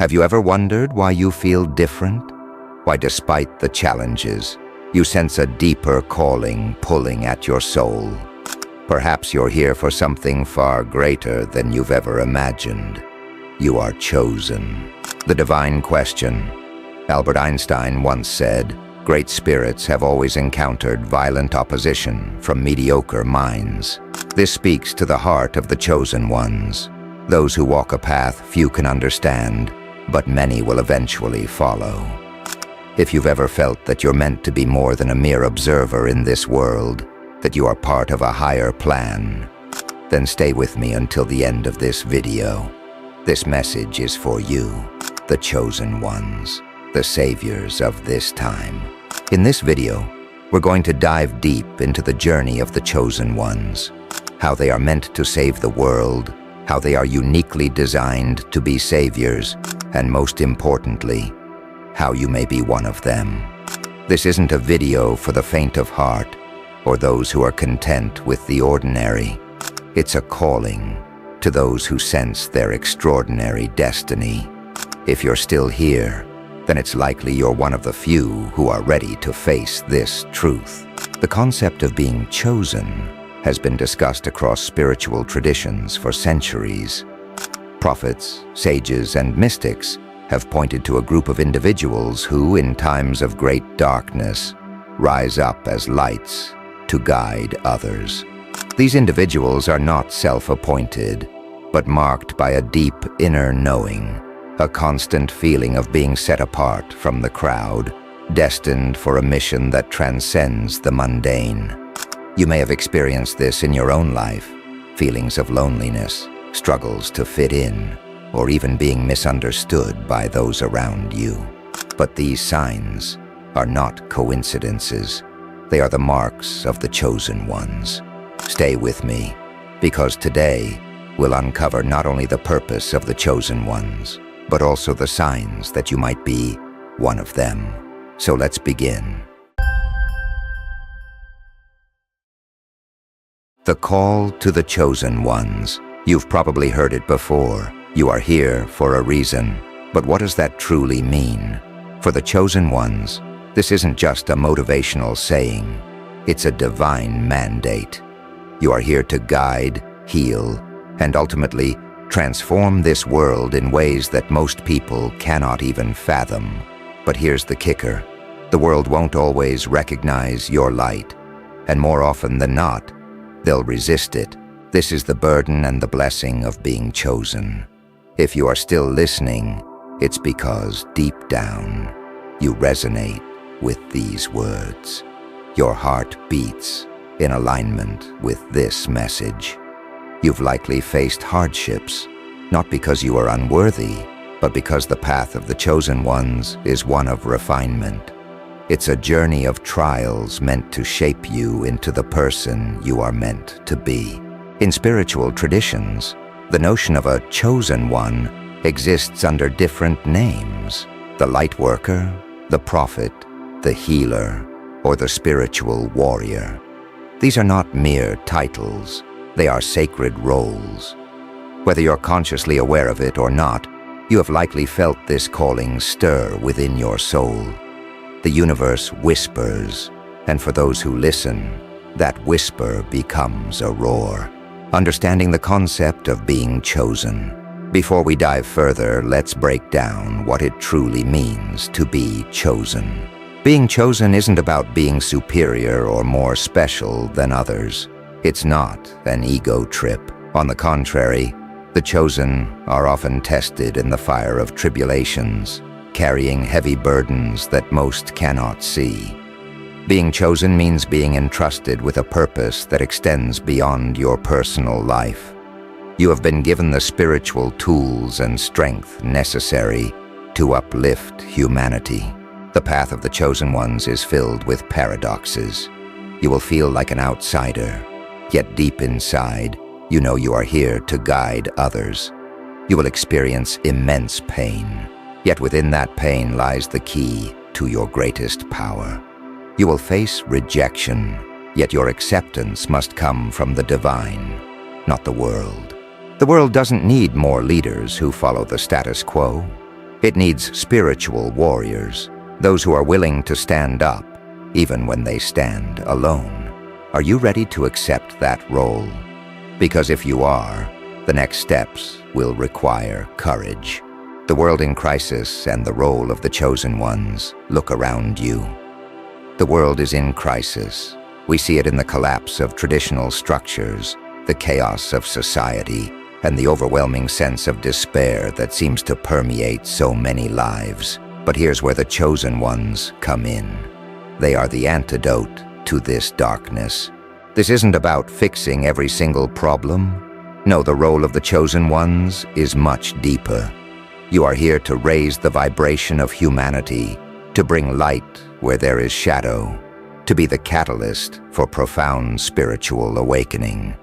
Have you ever wondered why you feel different? Why, despite the challenges, you sense a deeper calling pulling at your soul? Perhaps you're here for something far greater than you've ever imagined. You are chosen. The divine question. Albert Einstein once said, "Great spirits have always encountered violent opposition from mediocre minds." This speaks to the heart of the chosen ones, those who walk a path few can understand, but many will eventually follow. If you've ever felt that you're meant to be more than a mere observer in this world, that you are part of a higher plan, then stay with me until the end of this video. This message is for you, the chosen ones, the saviors of this time. In this video, we're going to dive deep into the journey of the chosen ones, how they are meant to save the world, how they are uniquely designed to be saviors, and most importantly, how you may be one of them. This isn't a video for the faint of heart or those who are content with the ordinary. It's a calling to those who sense their extraordinary destiny. If you're still here, then it's likely you're one of the few who are ready to face this truth. The concept of being chosen has been discussed across spiritual traditions for centuries. Prophets, sages, and mystics have pointed to a group of individuals who, in times of great darkness, rise up as lights to guide others. These individuals are not self-appointed, but marked by a deep inner knowing, a constant feeling of being set apart from the crowd, destined for a mission that transcends the mundane. You may have experienced this in your own life, feelings of loneliness, struggles to fit in, or even being misunderstood by those around you. But these signs are not coincidences. They are the marks of the chosen ones. Stay with me, because today we'll uncover not only the purpose of the chosen ones, but also the signs that you might be one of them. So let's begin. The call to the chosen ones. You've probably heard it before. You are here for a reason. But what does that truly mean? For the chosen ones, this isn't just a motivational saying. It's a divine mandate. You are here to guide, heal, and ultimately transform this world in ways that most people cannot even fathom. But here's the kicker. The world won't always recognize your light, and more often than not, they'll resist it. This is the burden and the blessing of being chosen. If you are still listening, it's because deep down, you resonate with these words. Your heart beats in alignment with this message. You've likely faced hardships, not because you are unworthy, but because the path of the chosen ones is one of refinement. It's a journey of trials meant to shape you into the person you are meant to be. In spiritual traditions, the notion of a chosen one exists under different names: the light worker, the prophet, the healer, or the spiritual warrior. These are not mere titles, they are sacred roles. Whether you're consciously aware of it or not, you have likely felt this calling stir within your soul. The universe whispers, and for those who listen, that whisper becomes a roar. Understanding the concept of being chosen. Before we dive further, let's break down what it truly means to be chosen. Being chosen isn't about being superior or more special than others. It's not an ego trip. On the contrary, the chosen are often tested in the fire of tribulations, carrying heavy burdens that most cannot see. Being chosen means being entrusted with a purpose that extends beyond your personal life. You have been given the spiritual tools and strength necessary to uplift humanity. The path of the chosen ones is filled with paradoxes. You will feel like an outsider, yet deep inside, you know you are here to guide others. You will experience immense pain, yet within that pain lies the key to your greatest power. You will face rejection, yet your acceptance must come from the divine, not the world. The world doesn't need more leaders who follow the status quo. It needs spiritual warriors, those who are willing to stand up, even when they stand alone. Are you ready to accept that role? Because if you are, the next steps will require courage. The world in crisis and the role of the chosen ones. Look around you. The world is in crisis. We see it in the collapse of traditional structures, the chaos of society, and the overwhelming sense of despair that seems to permeate so many lives. But here's where the chosen ones come in. They are the antidote to this darkness. This isn't about fixing every single problem. No, the role of the chosen ones is much deeper. You are here to raise the vibration of humanity, to bring light where there is shadow, to be the catalyst for profound spiritual awakening.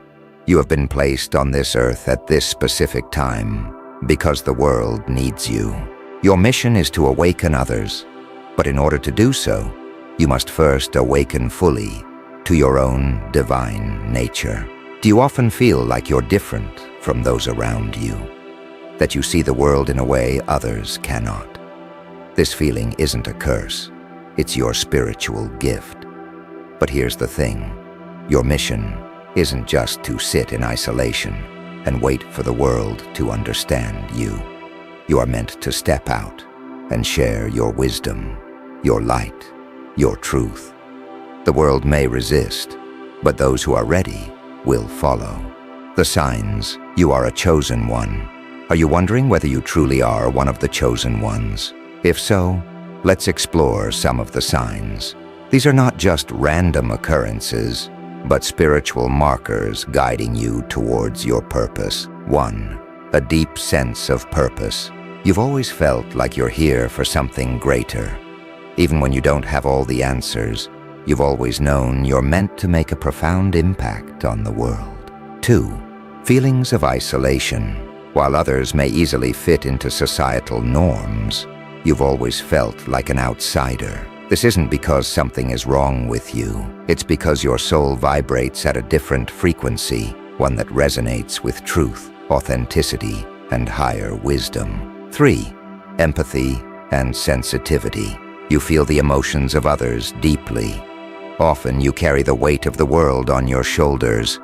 You have been placed on this earth at this specific time because the world needs you. Your mission is to awaken others, but in order to do so, you must first awaken fully to your own divine nature. Do you often feel like you're different from those around you? That you see the world in a way others cannot? This feeling isn't a curse. It's your spiritual gift. But here's the thing. Your mission isn't just to sit in isolation and wait for the world to understand you. You are meant to step out and share your wisdom, your light, your truth. The world may resist, but those who are ready will follow. The signs: you are a chosen one. Are you wondering whether you truly are one of the chosen ones? If so, let's explore some of the signs. These are not just random occurrences, but spiritual markers guiding you towards your purpose. 1. A deep sense of purpose. You've always felt like you're here for something greater. Even when you don't have all the answers, you've always known you're meant to make a profound impact on the world. 2. Feelings of isolation. While others may easily fit into societal norms, you've always felt like an outsider. This isn't because something is wrong with you. It's because your soul vibrates at a different frequency, one that resonates with truth, authenticity, and higher wisdom. 3. Empathy and sensitivity. You feel the emotions of others deeply. Often you carry the weight of the world on your shoulders.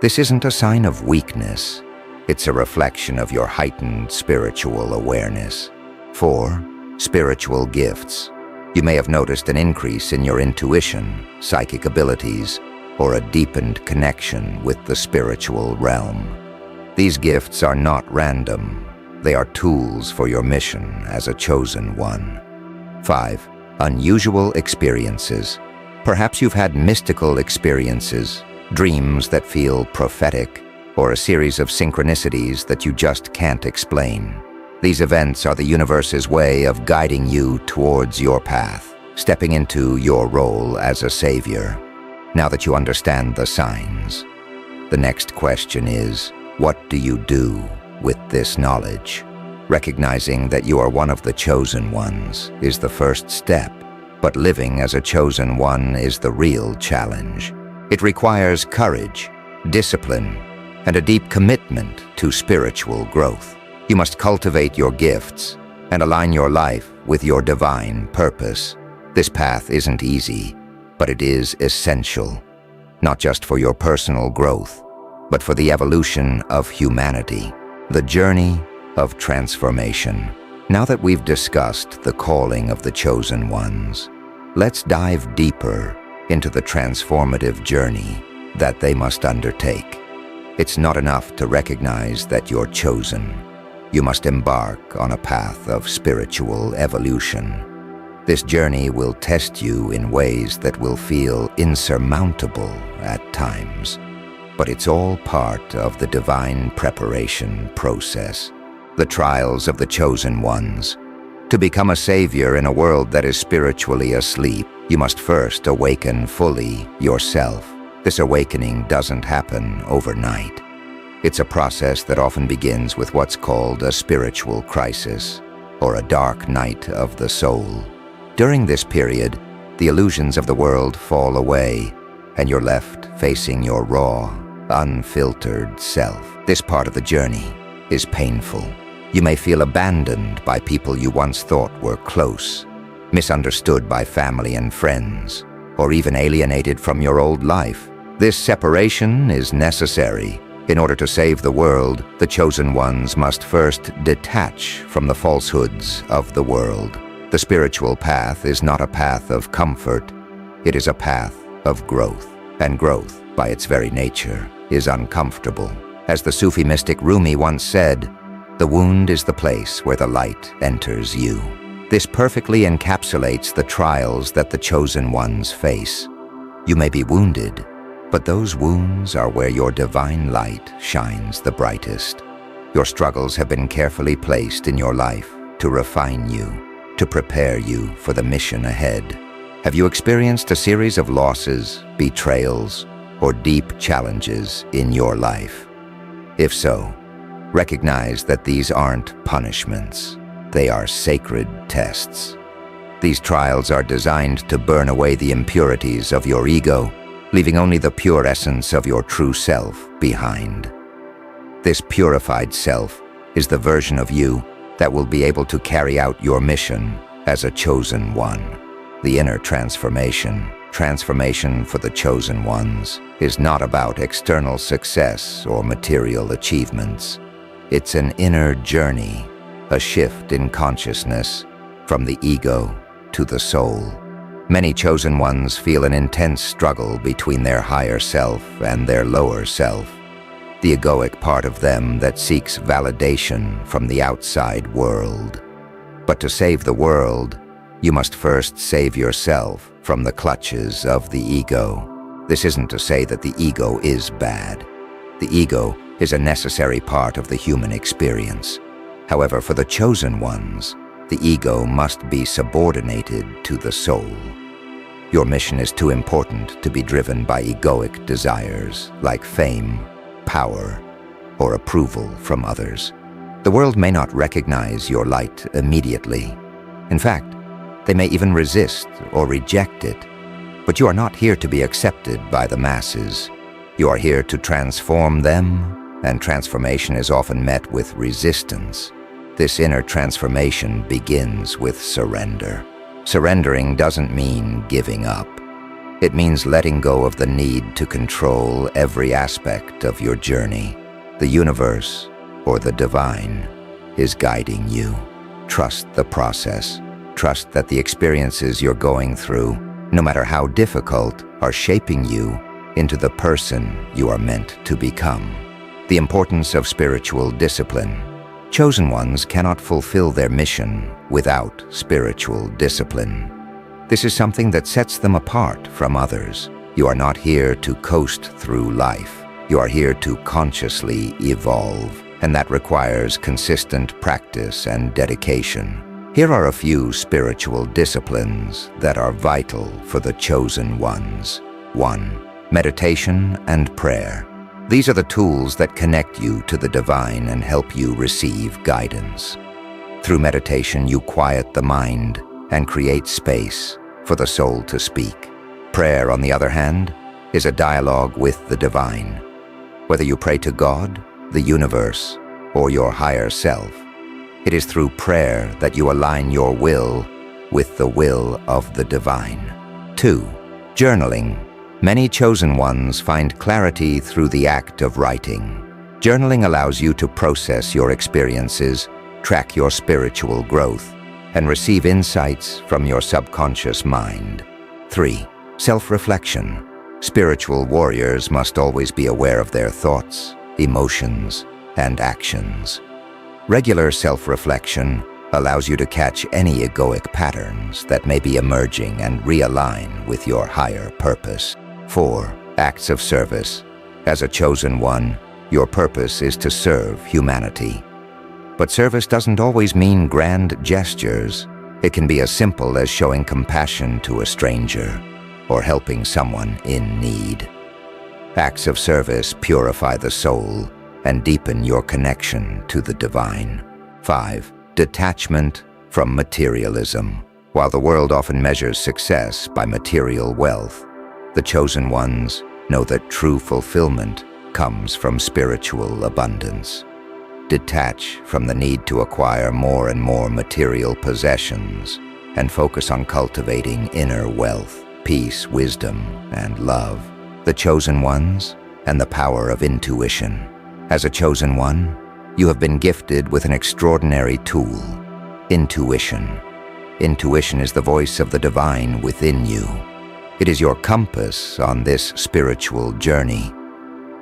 This isn't a sign of weakness. It's a reflection of your heightened spiritual awareness. 4. Spiritual gifts. You may have noticed an increase in your intuition, psychic abilities, or a deepened connection with the spiritual realm. These gifts are not random. They are tools for your mission as a chosen one. 5. Unusual experiences. Perhaps you've had mystical experiences, dreams that feel prophetic, or a series of synchronicities that you just can't explain. These events are the universe's way of guiding you towards your path, stepping into your role as a savior. Now that you understand the signs, the next question is, what do you do with this knowledge? Recognizing that you are one of the chosen ones is the first step, but living as a chosen one is the real challenge. It requires courage, discipline, and a deep commitment to spiritual growth. You must cultivate your gifts and align your life with your divine purpose. This path isn't easy, but it is essential, not just for your personal growth, but for the evolution of humanity, the journey of transformation. Now that we've discussed the calling of the chosen ones, let's dive deeper into the transformative journey that they must undertake. It's not enough to recognize that you're chosen. You must embark on a path of spiritual evolution. This journey will test you in ways that will feel insurmountable at times, but it's all part of the divine preparation process. The trials of the chosen ones. To become a savior in a world that is spiritually asleep, you must first awaken fully yourself. This awakening doesn't happen overnight. It's a process that often begins with what's called a spiritual crisis, or a dark night of the soul. During this period, the illusions of the world fall away, and you're left facing your raw, unfiltered self. This part of the journey is painful. You may feel abandoned by people you once thought were close, misunderstood by family and friends, or even alienated from your old life. This separation is necessary. In order to save the world, the chosen ones must first detach from the falsehoods of the world. The spiritual path is not a path of comfort. It is a path of growth. And growth, by its very nature, is uncomfortable. As the Sufi mystic Rumi once said, "The wound is the place where the light enters you." This perfectly encapsulates the trials that the chosen ones face. You may be wounded, but those wounds are where your divine light shines the brightest. Your struggles have been carefully placed in your life to refine you, to prepare you for the mission ahead. Have you experienced a series of losses, betrayals, or deep challenges in your life? If so, recognize that these aren't punishments. They are sacred tests. These trials are designed to burn away the impurities of your ego, leaving only the pure essence of your true self behind. This purified self is the version of you that will be able to carry out your mission as a chosen one. The inner transformation for the chosen ones, is not about external success or material achievements. It's an inner journey, a shift in consciousness from the ego to the soul. Many chosen ones feel an intense struggle between their higher self and their lower self, the egoic part of them that seeks validation from the outside world. But to save the world, you must first save yourself from the clutches of the ego. This isn't to say that the ego is bad. The ego is a necessary part of the human experience. However, for the chosen ones, the ego must be subordinated to the soul. Your mission is too important to be driven by egoic desires like fame, power, or approval from others. The world may not recognize your light immediately. In fact, they may even resist or reject it. But you are not here to be accepted by the masses. You are here to transform them, and transformation is often met with resistance. This inner transformation begins with surrender. Surrendering doesn't mean giving up. It means letting go of the need to control every aspect of your journey. The universe, or the divine, is guiding you. Trust the process. Trust that the experiences you're going through, no matter how difficult, are shaping you into the person you are meant to become. The importance of spiritual discipline. Chosen ones cannot fulfill their mission without spiritual discipline. This is something that sets them apart from others. You are not here to coast through life. You are here to consciously evolve, and that requires consistent practice and dedication. Here are a few spiritual disciplines that are vital for the chosen ones. 1. Meditation and prayer. These are the tools that connect you to the divine and help you receive guidance. Through meditation, you quiet the mind and create space for the soul to speak. Prayer, on the other hand, is a dialogue with the divine. Whether you pray to God, the universe, or your higher self, it is through prayer that you align your will with the will of the divine. 2. Journaling. Many chosen ones find clarity through the act of writing. Journaling allows you to process your experiences, track your spiritual growth, and receive insights from your subconscious mind. 3. Self-reflection. Spiritual warriors must always be aware of their thoughts, emotions, and actions. Regular self-reflection allows you to catch any egoic patterns that may be emerging and realign with your higher purpose. 4. Acts of service. As a chosen one, your purpose is to serve humanity. But service doesn't always mean grand gestures. It can be as simple as showing compassion to a stranger or helping someone in need. Acts of service purify the soul and deepen your connection to the divine. 5. Detachment from materialism. While the world often measures success by material wealth, the chosen ones know that true fulfillment comes from spiritual abundance. Detach from the need to acquire more and more material possessions and focus on cultivating inner wealth, peace, wisdom, and love. The chosen ones and the power of intuition. As a chosen one, you have been gifted with an extraordinary tool, intuition. Intuition is the voice of the divine within you. It is your compass on this spiritual journey.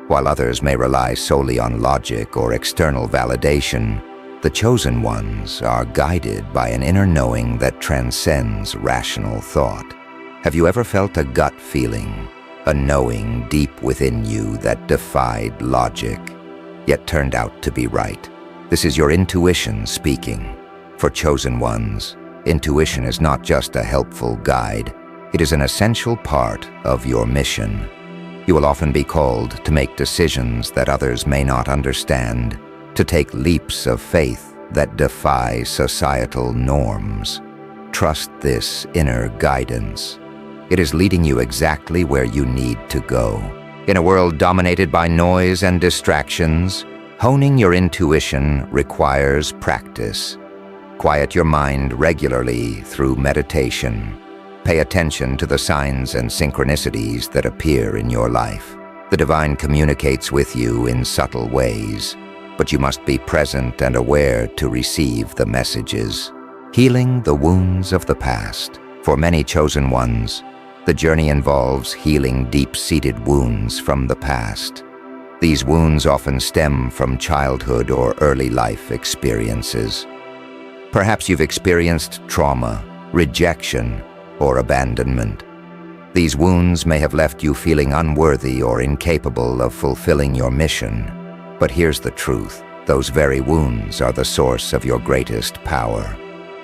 While others may rely solely on logic or external validation, the chosen ones are guided by an inner knowing that transcends rational thought. Have you ever felt a gut feeling, a knowing deep within you that defied logic, yet turned out to be right? This is your intuition speaking. For chosen ones, intuition is not just a helpful guide, it is an essential part of your mission. You will often be called to make decisions that others may not understand, to take leaps of faith that defy societal norms. Trust this inner guidance. It is leading you exactly where you need to go. In a world dominated by noise and distractions, honing your intuition requires practice. Quiet your mind regularly through meditation. Pay attention to the signs and synchronicities that appear in your life. The divine communicates with you in subtle ways, but you must be present and aware to receive the messages. Healing the wounds of the past. For many chosen ones, the journey involves healing deep-seated wounds from the past. These wounds often stem from childhood or early life experiences. Perhaps you've experienced trauma, rejection, or abandonment. These wounds may have left you feeling unworthy or incapable of fulfilling your mission. But here's the truth. Those very wounds are the source of your greatest power.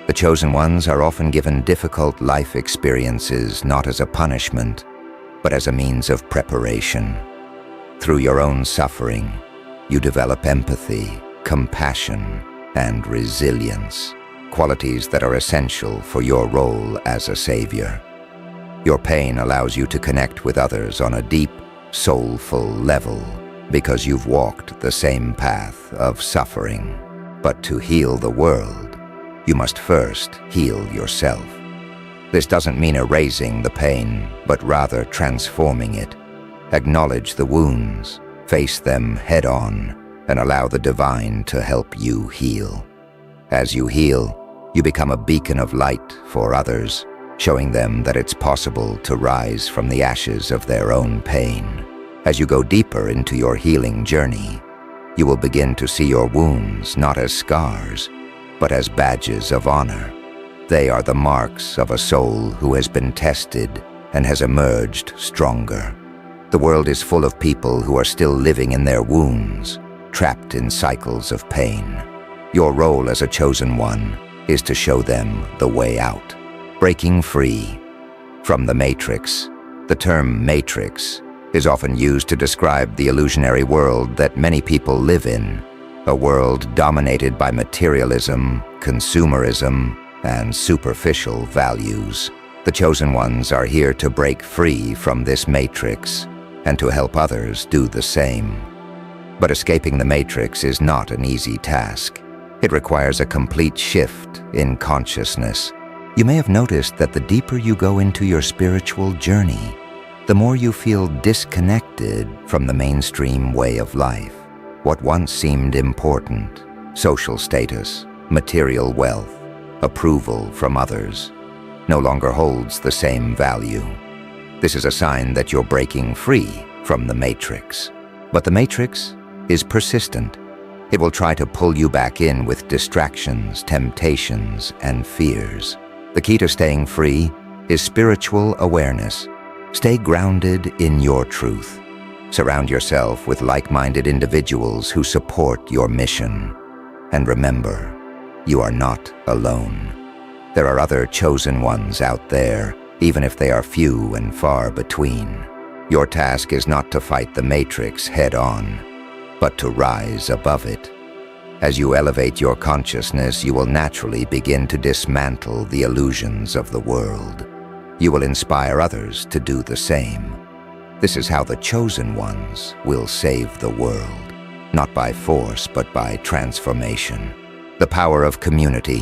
The chosen ones are often given difficult life experiences not as a punishment, but as a means of preparation. Through your own suffering, you develop empathy, compassion, and resilience, qualities that are essential for your role as a savior. Your pain allows you to connect with others on a deep, soulful level because you've walked the same path of suffering. But to heal the world, you must first heal yourself. This doesn't mean erasing the pain, but rather transforming it. Acknowledge the wounds, face them head-on, and allow the divine to help you heal. As you heal, you become a beacon of light for others, showing them that it's possible to rise from the ashes of their own pain. As you go deeper into your healing journey, you will begin to see your wounds not as scars, but as badges of honor. They are the marks of a soul who has been tested and has emerged stronger. The world is full of people who are still living in their wounds, trapped in cycles of pain. Your role as a chosen one is to show them the way out. Breaking free from the matrix. The term matrix is often used to describe the illusionary world that many people live in, a world dominated by materialism, consumerism, and superficial values. The chosen ones are here to break free from this matrix and to help others do the same. But escaping the matrix is not an easy task. It requires a complete shift in consciousness. You may have noticed that the deeper you go into your spiritual journey, the more you feel disconnected from the mainstream way of life. What once seemed important, social status, material wealth, approval from others, no longer holds the same value. This is a sign that you're breaking free from the matrix. But the matrix is persistent. It will try to pull you back in with distractions, temptations, and fears. The key to staying free is spiritual awareness. Stay grounded in your truth. Surround yourself with like-minded individuals who support your mission. And remember, you are not alone. There are other chosen ones out there, even if they are few and far between. Your task is not to fight the matrix head-on, but to rise above it. As you elevate your consciousness, you will naturally begin to dismantle the illusions of the world. You will inspire others to do the same. This is how the chosen ones will save the world. not by force, but by transformation. The power of community.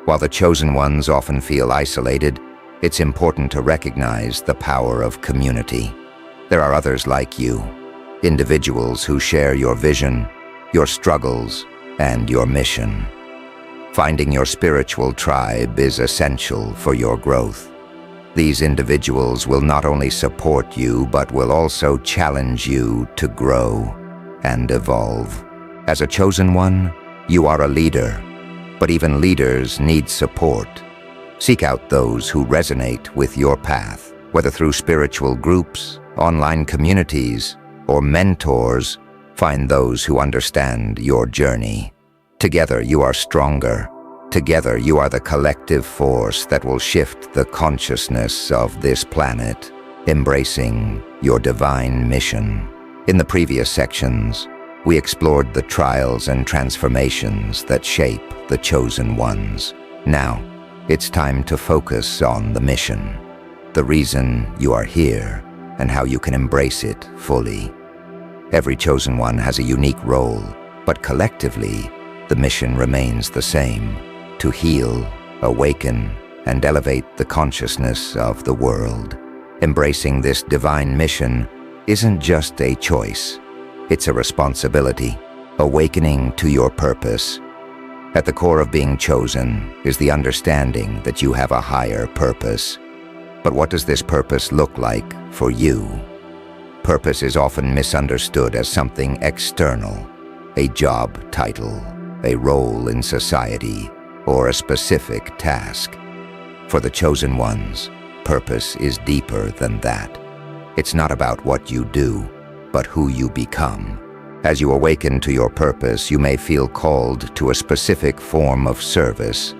While the chosen ones often feel isolated, it's important to recognize the power of community. There are others like you, individuals who share your vision, your struggles, and your mission. Finding your spiritual tribe is essential for your growth. These individuals will not only support you, but will also challenge you to grow and evolve. As a chosen one, you are a leader, but even leaders need support. Seek out those who resonate with your path, whether through spiritual groups, online communities, or mentors. Find those who understand your journey. Together you are stronger. Together you are the collective force that will shift the consciousness of this planet, embracing your divine mission. In the previous sections, we explored the trials and transformations that shape the chosen ones. Now, it's time to focus on the mission, the reason you are here, and how you can embrace it fully. Every chosen one has a unique role, but collectively, the mission remains the same: to heal, awaken, and elevate the consciousness of the world. Embracing this divine mission isn't just a choice, it's a responsibility, awakening to your purpose. At the core of being chosen is the understanding that you have a higher purpose. But what does this purpose look like for you? Purpose is often misunderstood as something external, a job title, a role in society, or a specific task. For the chosen ones, purpose is deeper than that. It's not about what you do, but who you become. As you awaken to your purpose, you may feel called to a specific form of service,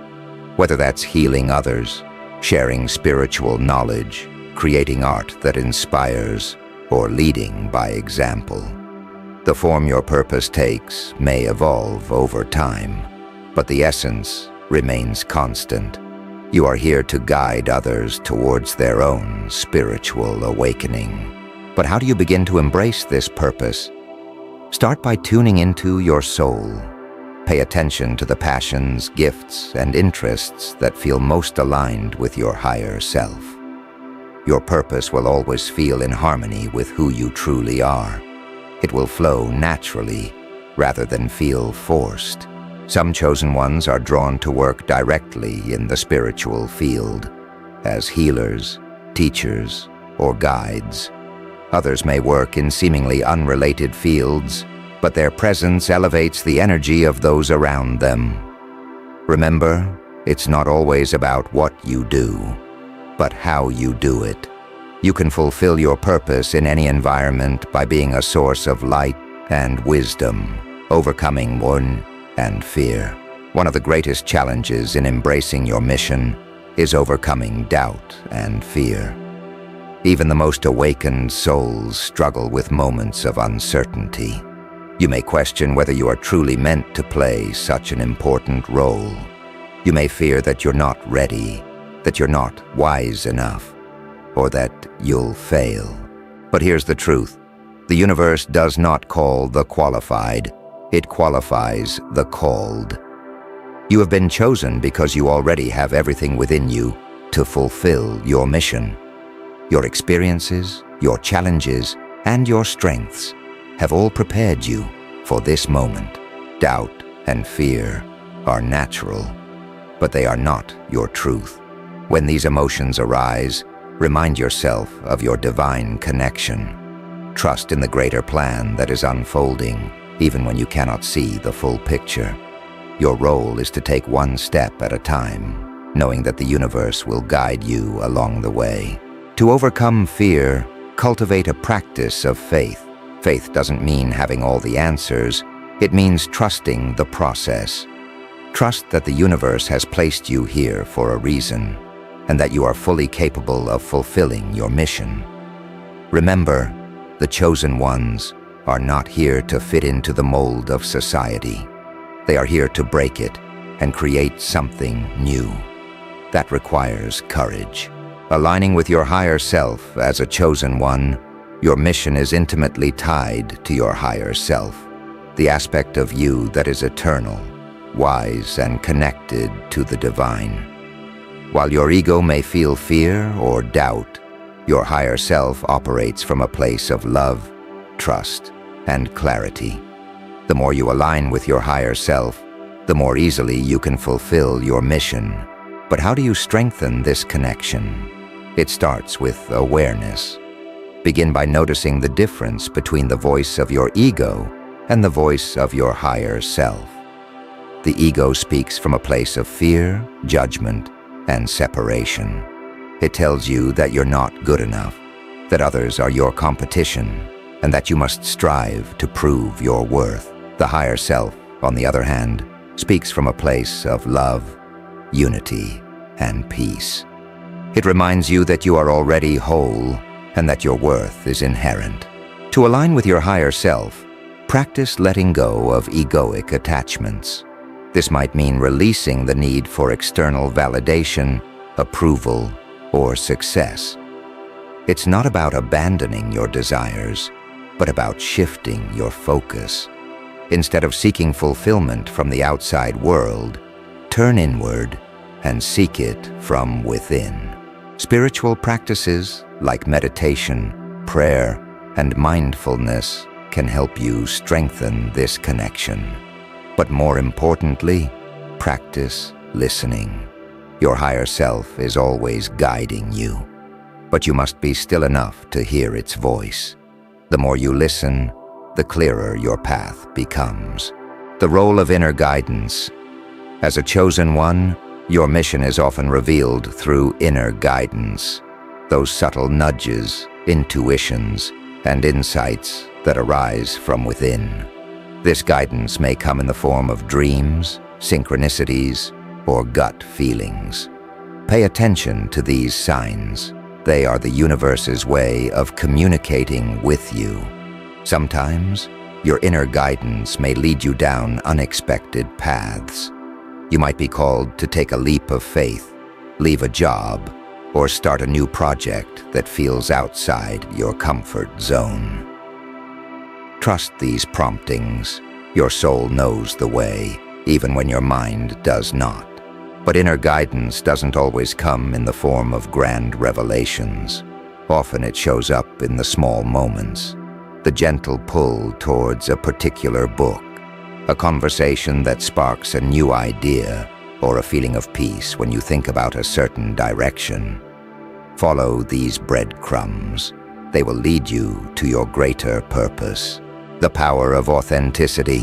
whether that's healing others, sharing spiritual knowledge, creating art that inspires, or leading by example. The form your purpose takes may evolve over time, but the essence remains constant. You are here to guide others towards their own spiritual awakening. But how do you begin to embrace this purpose? Start by tuning into your soul. Pay attention to the passions, gifts, and interests that feel most aligned with your higher self. Your purpose will always feel in harmony with who you truly are. It will flow naturally, rather than feel forced. Some chosen ones are drawn to work directly in the spiritual field, as healers, teachers, or guides. Others may work in seemingly unrelated fields, but their presence elevates the energy of those around them. Remember, it's not always about what you do, but how you do it. You can fulfill your purpose in any environment by being a source of light and wisdom, overcoming worry and fear. One of the greatest challenges in embracing your mission is overcoming doubt and fear. Even the most awakened souls struggle with moments of uncertainty. You may question whether you are truly meant to play such an important role. You may fear that you're not ready, that you're not wise enough, or that you'll fail. But here's the truth. The universe does not call the qualified. It qualifies the called. You have been chosen because you already have everything within you to fulfill your mission. Your experiences, your challenges, and your strengths have all prepared you for this moment. Doubt and fear are natural, but they are not your truth. When these emotions arise, remind yourself of your divine connection. Trust in the greater plan that is unfolding, even when you cannot see the full picture. Your role is to take one step at a time, knowing that the universe will guide you along the way. To overcome fear, cultivate a practice of faith. Faith doesn't mean having all the answers. It means trusting the process. Trust that the universe has placed you here for a reason, and that you are fully capable of fulfilling your mission. Remember, the chosen ones are not here to fit into the mold of society. They are here to break it and create something new. That requires courage. Aligning with your higher self as a chosen one, your mission is intimately tied to your higher self. the aspect of you that is eternal, wise, and connected to the divine. While your ego may feel fear or doubt, your higher self operates from a place of love, trust, and clarity. The more you align with your higher self, the more easily you can fulfill your mission. But how do you strengthen this connection? It starts with awareness. Begin by noticing the difference between the voice of your ego and the voice of your higher self. The ego speaks from a place of fear, judgment, and separation. It tells you that you're not good enough, that others are your competition, and that you must strive to prove your worth. The higher self, on the other hand, speaks from a place of love, unity, and peace. It reminds you that you are already whole and that your worth is inherent. To align with your higher self, practice letting go of egoic attachments. This might mean releasing the need for external validation, approval, or success. It's not about abandoning your desires, but about shifting your focus. Instead of seeking fulfillment from the outside world, turn inward and seek it from within. Spiritual practices like meditation, prayer, and mindfulness can help you strengthen this connection. But more importantly, practice listening. Your higher self is always guiding you, but you must be still enough to hear its voice. The more you listen, the clearer your path becomes. The role of inner guidance. As a chosen one, your mission is often revealed through inner guidance, those subtle nudges, intuitions, and insights that arise from within. This guidance may come in the form of dreams, synchronicities, or gut feelings. Pay attention to these signs. They are the universe's way of communicating with you. Sometimes, your inner guidance may lead you down unexpected paths. You might be called to take a leap of faith, leave a job, or start a new project that feels outside your comfort zone. Trust these promptings. Your soul knows the way, even when your mind does not. But inner guidance doesn't always come in the form of grand revelations. Often it shows up in the small moments. The gentle pull towards a particular book, a conversation that sparks a new idea, or a feeling of peace when you think about a certain direction. Follow these breadcrumbs. They will lead you to your greater purpose. The power of authenticity.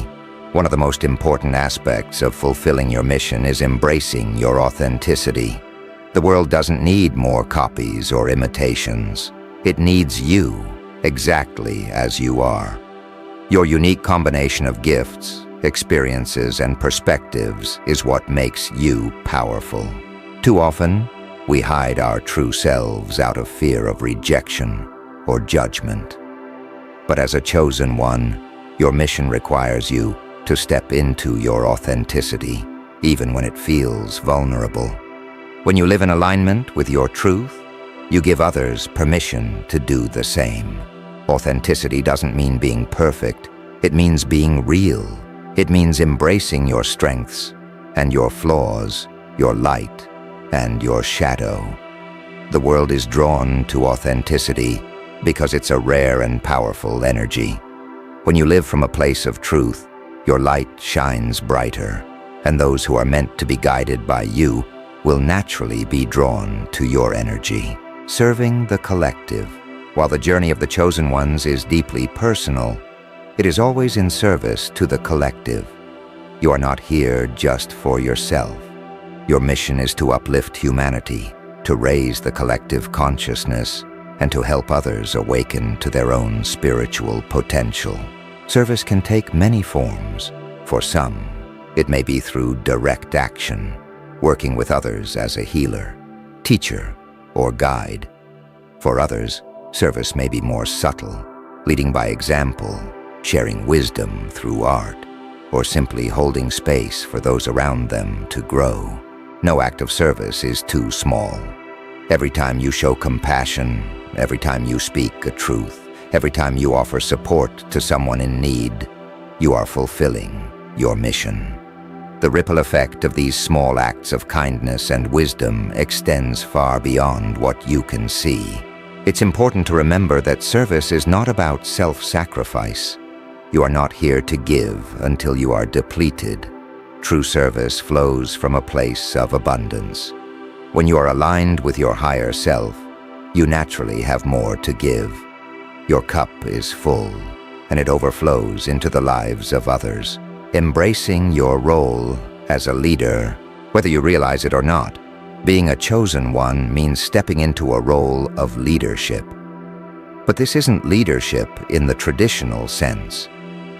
One of the most important aspects of fulfilling your mission is embracing your authenticity. The world doesn't need more copies or imitations. It needs you, exactly as you are. Your unique combination of gifts, experiences, and perspectives is what makes you powerful. Too often, we hide our true selves out of fear of rejection or judgment. But as a chosen one, your mission requires you to step into your authenticity, even when it feels vulnerable. When you live in alignment with your truth, you give others permission to do the same. Authenticity doesn't mean being perfect. It means being real. It means embracing your strengths and your flaws, your light and your shadow. The world is drawn to authenticity because it's a rare and powerful energy. When you live from a place of truth, your light shines brighter, and those who are meant to be guided by you will naturally be drawn to your energy. Serving the collective. While the journey of the chosen ones is deeply personal, it is always in service to the collective. You are not here just for yourself. Your mission is to uplift humanity, to raise the collective consciousness, and to help others awaken to their own spiritual potential. Service can take many forms. For some, it may be through direct action, working with others as a healer, teacher, or guide. For others, service may be more subtle, leading by example, sharing wisdom through art, or simply holding space for those around them to grow. No act of service is too small. Every time you show compassion, every time you speak a truth, every time you offer support to someone in need, you are fulfilling your mission. The ripple effect of these small acts of kindness and wisdom extends far beyond what you can see. It's important to remember that service is not about self-sacrifice. You are not here to give until you are depleted. True service flows from a place of abundance. When you are aligned with your higher self, you naturally have more to give. Your cup is full, and it overflows into the lives of others. Embracing your role as a leader, whether you realize it or not, being a chosen one means stepping into a role of leadership. But this isn't leadership in the traditional sense.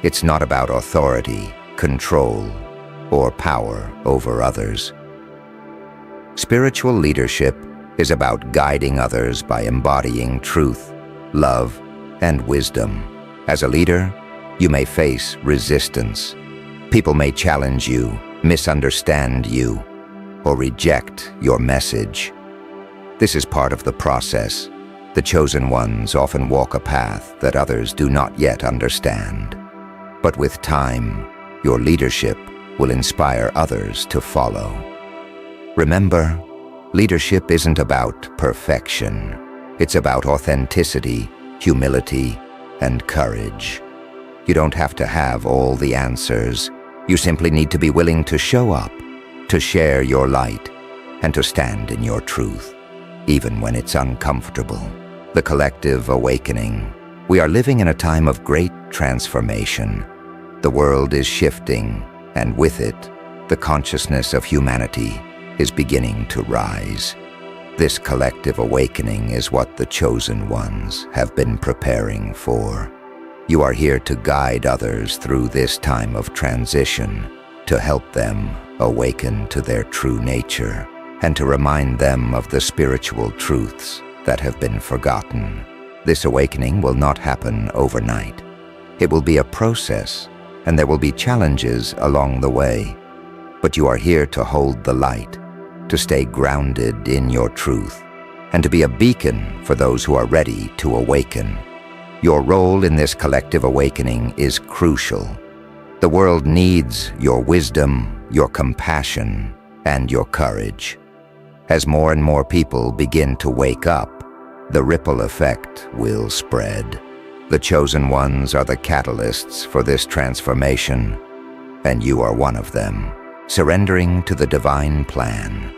It's not about authority, control, or power over others. Spiritual leadership is about guiding others by embodying truth, love, and wisdom. As a leader, you may face resistance. People may challenge you, misunderstand you, or reject your message. This is part of the process. The chosen ones often walk a path that others do not yet understand. But with time, your leadership will inspire others to follow. Remember, leadership isn't about perfection. It's about authenticity, humility, and courage. You don't have to have all the answers. You simply need to be willing to show up, to share your light, and to stand in your truth, even when it's uncomfortable. The collective awakening. We are living in a time of great transformation. The world is shifting, and with it, the consciousness of humanity is beginning to rise. This collective awakening is what the chosen ones have been preparing for. You are here to guide others through this time of transition, to help them awaken to their true nature, and to remind them of the spiritual truths that have been forgotten. This awakening will not happen overnight. It will be a process, and there will be challenges along the way. But you are here to hold the light, to stay grounded in your truth, and to be a beacon for those who are ready to awaken. Your role in this collective awakening is crucial. The world needs your wisdom, your compassion, and your courage. As more and more people begin to wake up, the ripple effect will spread. The chosen ones are the catalysts for this transformation, and you are one of them, surrendering to the divine plan.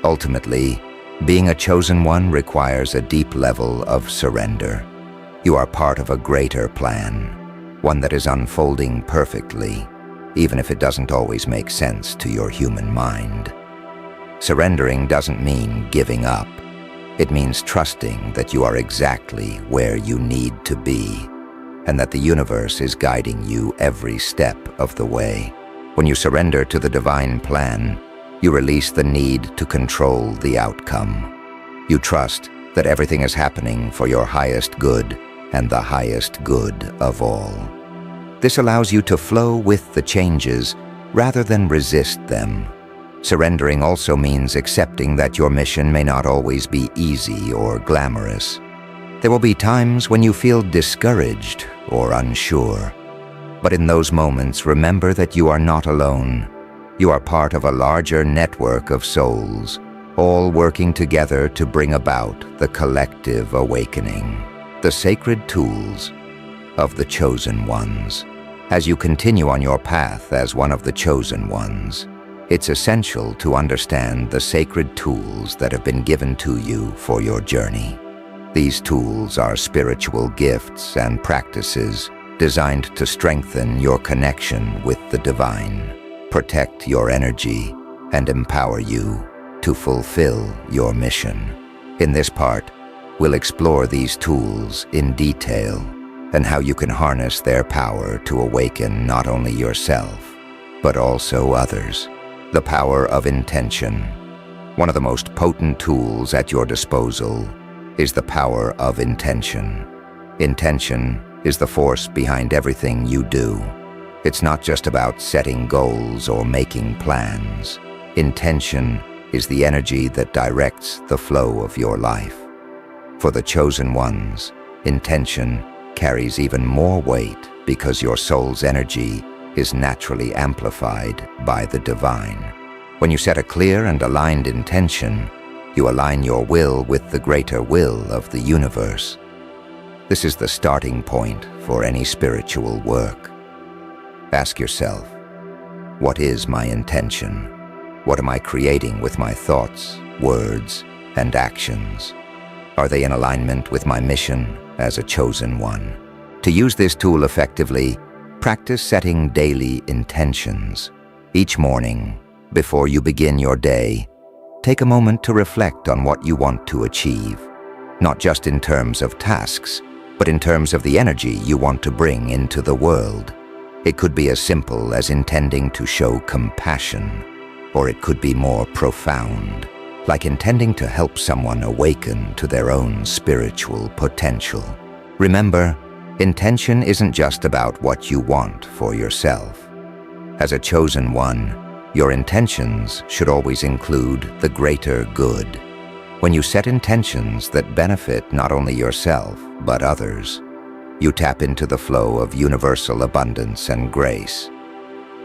Ultimately, being a chosen one requires a deep level of surrender. You are part of a greater plan, one that is unfolding perfectly, even if it doesn't always make sense to your human mind. Surrendering doesn't mean giving up. It means trusting that you are exactly where you need to be, and that the universe is guiding you every step of the way. When you surrender to the divine plan, you release the need to control the outcome. You trust that everything is happening for your highest good and the highest good of all. This allows you to flow with the changes rather than resist them. Surrendering also means accepting that your mission may not always be easy or glamorous. There will be times when you feel discouraged or unsure. But in those moments, remember that you are not alone. You are part of a larger network of souls, all working together to bring about the collective awakening. The sacred tools of the chosen ones. As you continue on your path as one of the chosen ones, it's essential to understand the sacred tools that have been given to you for your journey. These tools are spiritual gifts and practices designed to strengthen your connection with the divine, protect your energy, and empower you to fulfill your mission. In this part, we'll explore these tools in detail and how you can harness their power to awaken not only yourself, but also others. The power of intention. One of the most potent tools at your disposal is the power of intention. Intention is the force behind everything you do. It's not just about setting goals or making plans. Intention is the energy that directs the flow of your life. For the chosen ones, intention carries even more weight because your soul's energy is naturally amplified by the divine. When you set a clear and aligned intention, you align your will with the greater will of the universe. This is the starting point for any spiritual work. Ask yourself, what is my intention? What am I creating with my thoughts, words, and actions? Are they in alignment with my mission as a chosen one? To use this tool effectively, practice setting daily intentions. Each morning, before you begin your day, take a moment to reflect on what you want to achieve, not just in terms of tasks, but in terms of the energy you want to bring into the world. It could be as simple as intending to show compassion, or it could be more profound, like intending to help someone awaken to their own spiritual potential. Remember, intention isn't just about what you want for yourself. As a chosen one, your intentions should always include the greater good. When you set intentions that benefit not only yourself, but others, you tap into the flow of universal abundance and grace.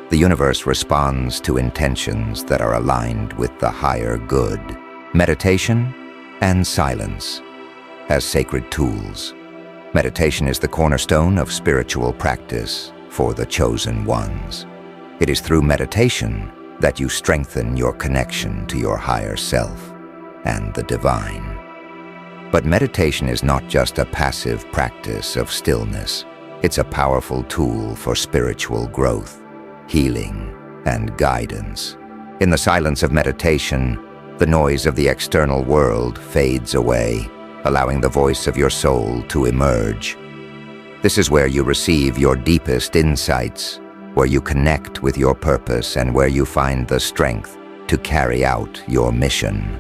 The universe responds to intentions that are aligned with the higher good. Meditation and silence as sacred tools. Meditation is the cornerstone of spiritual practice for the chosen ones. It is through meditation that you strengthen your connection to your higher self and the divine. But meditation is not just a passive practice of stillness. It's a powerful tool for spiritual growth, healing, and guidance. In the silence of meditation, the noise of the external world fades away, allowing the voice of your soul to emerge. This is where you receive your deepest insights, where you connect with your purpose, and where you find the strength to carry out your mission.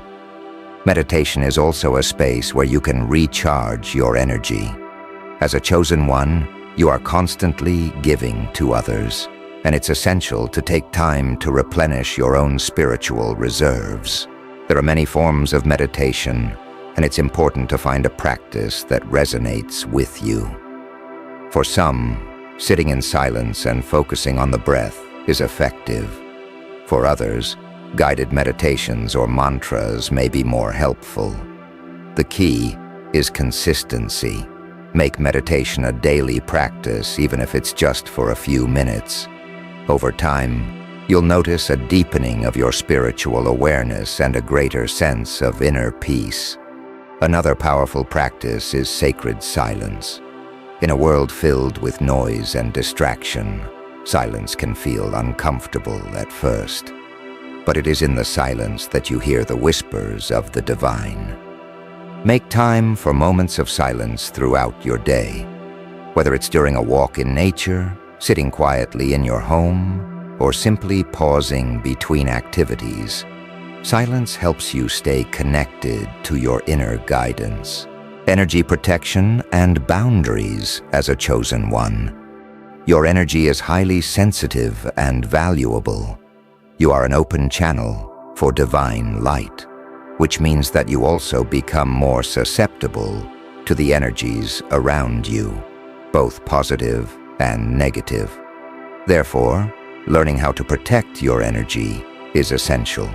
Meditation is also a space where you can recharge your energy. As a chosen one, you are constantly giving to others, and it's essential to take time to replenish your own spiritual reserves. There are many forms of meditation, and it's important to find a practice that resonates with you. For some, sitting in silence and focusing on the breath is effective. For others, guided meditations or mantras may be more helpful. The key is consistency. Make meditation a daily practice, even if it's just for a few minutes. Over time, you'll notice a deepening of your spiritual awareness and a greater sense of inner peace. Another powerful practice is sacred silence. In a world filled with noise and distraction, silence can feel uncomfortable at first. But it is in the silence that you hear the whispers of the divine. Make time for moments of silence throughout your day. Whether it's during a walk in nature, sitting quietly in your home, or simply pausing between activities, silence helps you stay connected to your inner guidance. Energy protection and boundaries as a chosen one. Your energy is highly sensitive and valuable. You are an open channel for divine light, which means that you also become more susceptible to the energies around you, both positive and negative. Therefore, learning how to protect your energy is essential.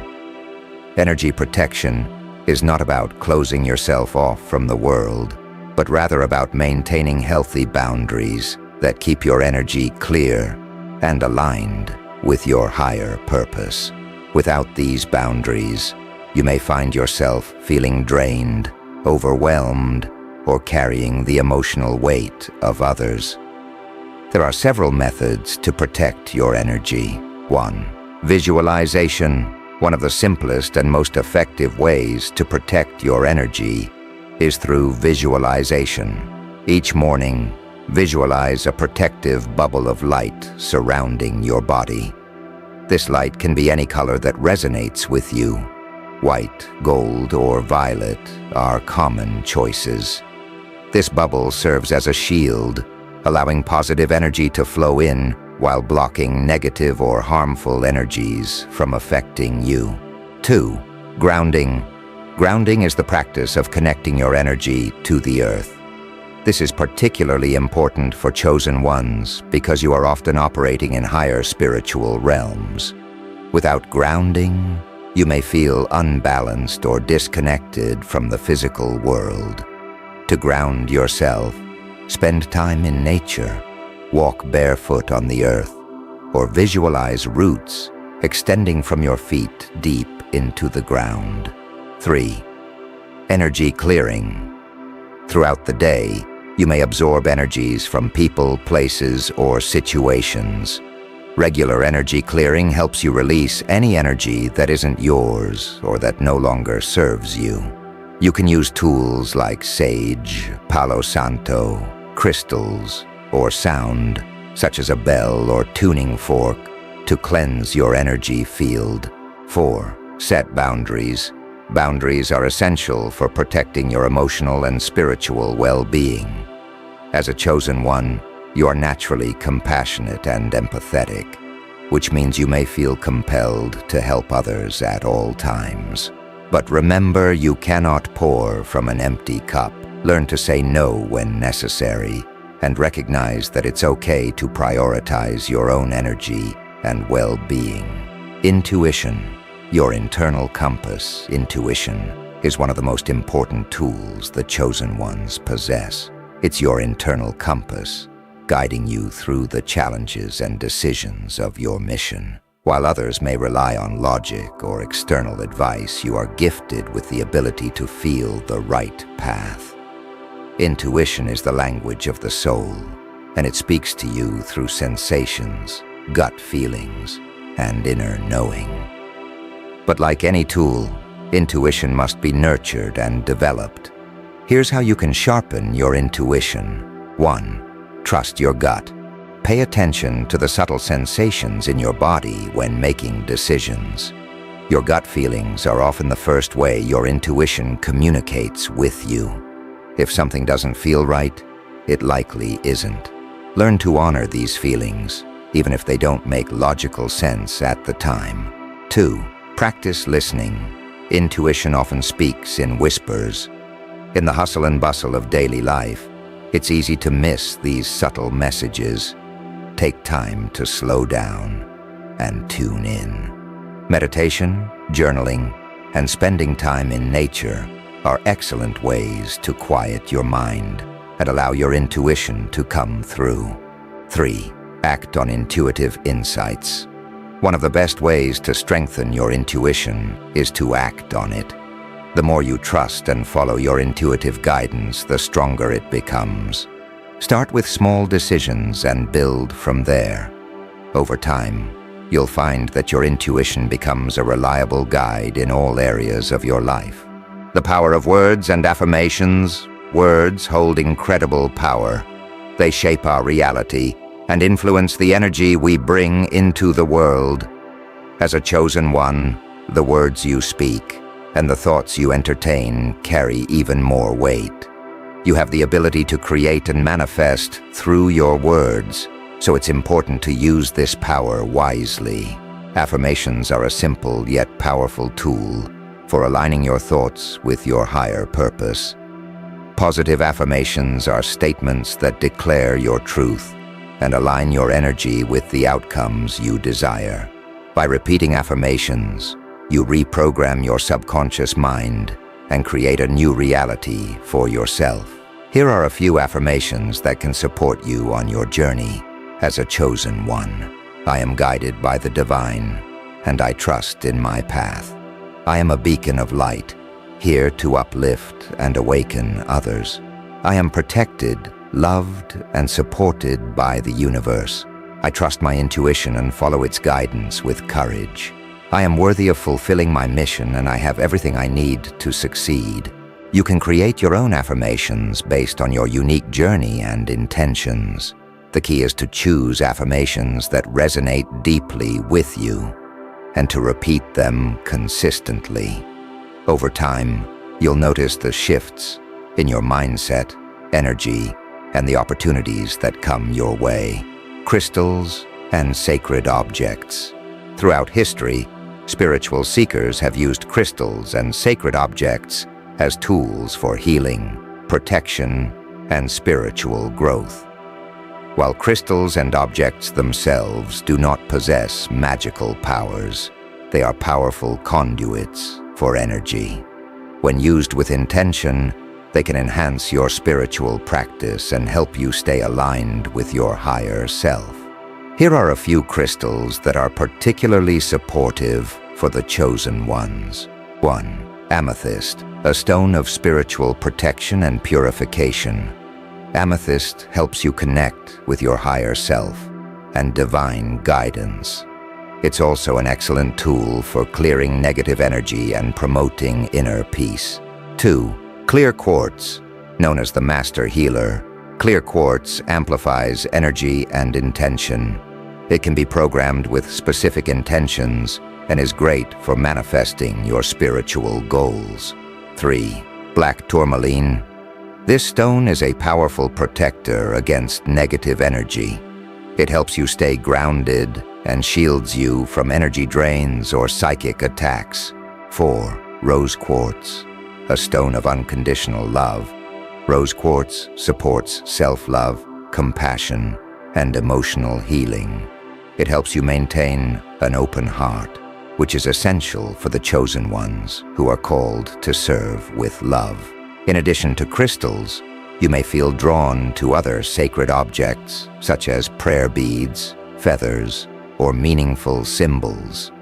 Energy protection is not about closing yourself off from the world, but rather about maintaining healthy boundaries that keep your energy clear and aligned with your higher purpose. Without these boundaries, you may find yourself feeling drained, overwhelmed, or carrying the emotional weight of others. There are several methods to protect your energy. 1. Visualization. One of the simplest and most effective ways to protect your energy is through visualization. Each morning, visualize a protective bubble of light surrounding your body. This light can be any color that resonates with you. White, gold, or violet are common choices. This bubble serves as a shield, allowing positive energy to flow in while blocking negative or harmful energies from affecting you. 2. Grounding. Grounding is the practice of connecting your energy to the earth. This is particularly important for chosen ones because you are often operating in higher spiritual realms. Without grounding, you may feel unbalanced or disconnected from the physical world. To ground yourself, spend time in nature, walk barefoot on the earth, or visualize roots extending from your feet deep into the ground. 3. Energy clearing. Throughout the day, you may absorb energies from people, places, or situations. Regular energy clearing helps you release any energy that isn't yours or that no longer serves you. You can use tools like sage, palo santo, crystals, or sound, such as a bell or tuning fork, to cleanse your energy field. 4. Set boundaries. Boundaries are essential for protecting your emotional and spiritual well-being. As a chosen one, you are naturally compassionate and empathetic, which means you may feel compelled to help others at all times. But remember, you cannot pour from an empty cup. Learn to say no when necessary, and recognize that it's okay to prioritize your own energy and well-being. Intuition, your internal compass. Intuition is one of the most important tools the chosen ones possess. It's your internal compass, guiding you through the challenges and decisions of your mission. While others may rely on logic or external advice, you are gifted with the ability to feel the right path. Intuition is the language of the soul, and it speaks to you through sensations, gut feelings, and inner knowing. But like any tool, intuition must be nurtured and developed. Here's how you can sharpen your intuition. 1. Trust your gut. Pay attention to the subtle sensations in your body when making decisions. Your gut feelings are often the first way your intuition communicates with you. If something doesn't feel right, it likely isn't. Learn to honor these feelings, even if they don't make logical sense at the time. 2. Practice listening. Intuition often speaks in whispers. In the hustle and bustle of daily life, it's easy to miss these subtle messages. Take time to slow down and tune in. Meditation, journaling, and spending time in nature are excellent ways to quiet your mind and allow your intuition to come through. 3. Act on intuitive insights. One of the best ways to strengthen your intuition is to act on it. The more you trust and follow your intuitive guidance, the stronger it becomes. Start with small decisions and build from there. Over time, you'll find that your intuition becomes a reliable guide in all areas of your life. The power of words and affirmations. Words hold incredible power. They shape our reality and influence the energy we bring into the world. As a chosen one, the words you speak and the thoughts you entertain carry even more weight. You have the ability to create and manifest through your words, so it's important to use this power wisely. Affirmations are a simple yet powerful tool for aligning your thoughts with your higher purpose. Positive affirmations are statements that declare your truth and align your energy with the outcomes you desire. By repeating affirmations, you reprogram your subconscious mind and create a new reality for yourself. Here are a few affirmations that can support you on your journey as a chosen one. I am guided by the divine, and I trust in my path. I am a beacon of light, here to uplift and awaken others. I am protected, loved, and supported by the universe. I trust my intuition and follow its guidance with courage. I am worthy of fulfilling my mission, and I have everything I need to succeed. You can create your own affirmations based on your unique journey and intentions. The key is to choose affirmations that resonate deeply with you and to repeat them consistently. Over time, you'll notice the shifts in your mindset, energy, and the opportunities that come your way. Crystals and sacred objects. Throughout history, spiritual seekers have used crystals and sacred objects as tools for healing, protection, and spiritual growth. While crystals and objects themselves do not possess magical powers, they are powerful conduits for energy. When used with intention, they can enhance your spiritual practice and help you stay aligned with your higher self. Here are a few crystals that are particularly supportive for the chosen ones. 1. Amethyst, a stone of spiritual protection and purification. Amethyst helps you connect with your higher self and divine guidance. It's also an excellent tool for clearing negative energy and promoting inner peace. 2. Clear quartz, known as the master healer. Clear quartz amplifies energy and intention. It can be programmed with specific intentions and is great for manifesting your spiritual goals. 3. Black tourmaline. This stone is a powerful protector against negative energy. It helps you stay grounded and shields you from energy drains or psychic attacks. 4. Rose quartz, a stone of unconditional love. Rose quartz supports self-love, compassion, and emotional healing. It helps you maintain an open heart, which is essential for the chosen ones who are called to serve with love. In addition to crystals, you may feel drawn to other sacred objects, such as prayer beads, feathers, or meaningful symbols.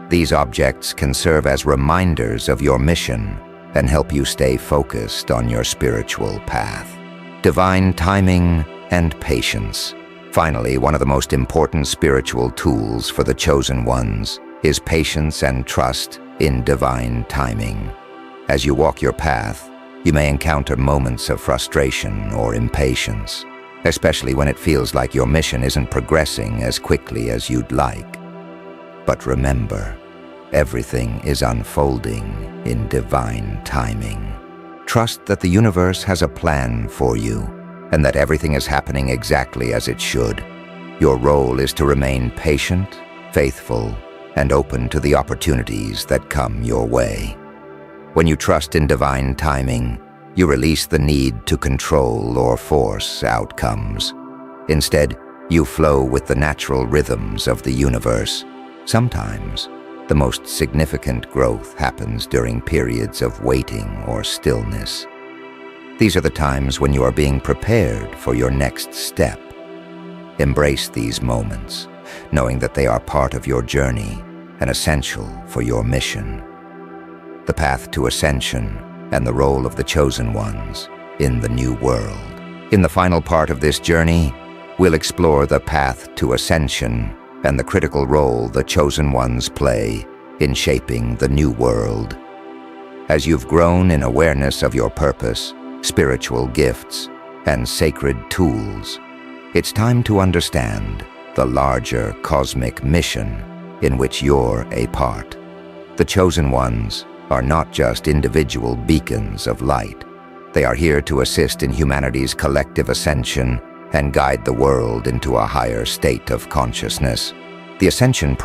These objects can serve as reminders of your mission and help you stay focused on your spiritual path. Divine timing and patience. Finally, one of the most important spiritual tools for the chosen ones is patience and trust in divine timing. As you walk your path, you may encounter moments of frustration or impatience, especially when it feels like your mission isn't progressing as quickly as you'd like. But remember, everything is unfolding in divine timing. Trust that the universe has a plan for you and that everything is happening exactly as it should. Your role is to remain patient, faithful, and open to the opportunities that come your way. When you trust in divine timing, you release the need to control or force outcomes. Instead, you flow with the natural rhythms of the universe. Sometimes, the most significant growth happens during periods of waiting or stillness. These are the times when you are being prepared for your next step. Embrace these moments, knowing that they are part of your journey and essential for your mission. The path to ascension and the role of the chosen ones in the new world. In the final part of this journey, we'll explore the path to ascension and the critical role the chosen ones play in shaping the new world. As you've grown in awareness of your purpose, spiritual gifts, and sacred tools, it's time to understand the larger cosmic mission in which you're a part. The chosen ones are not just individual beacons of light. They are here to assist in humanity's collective ascension and guide the world into a higher state of consciousness. The ascension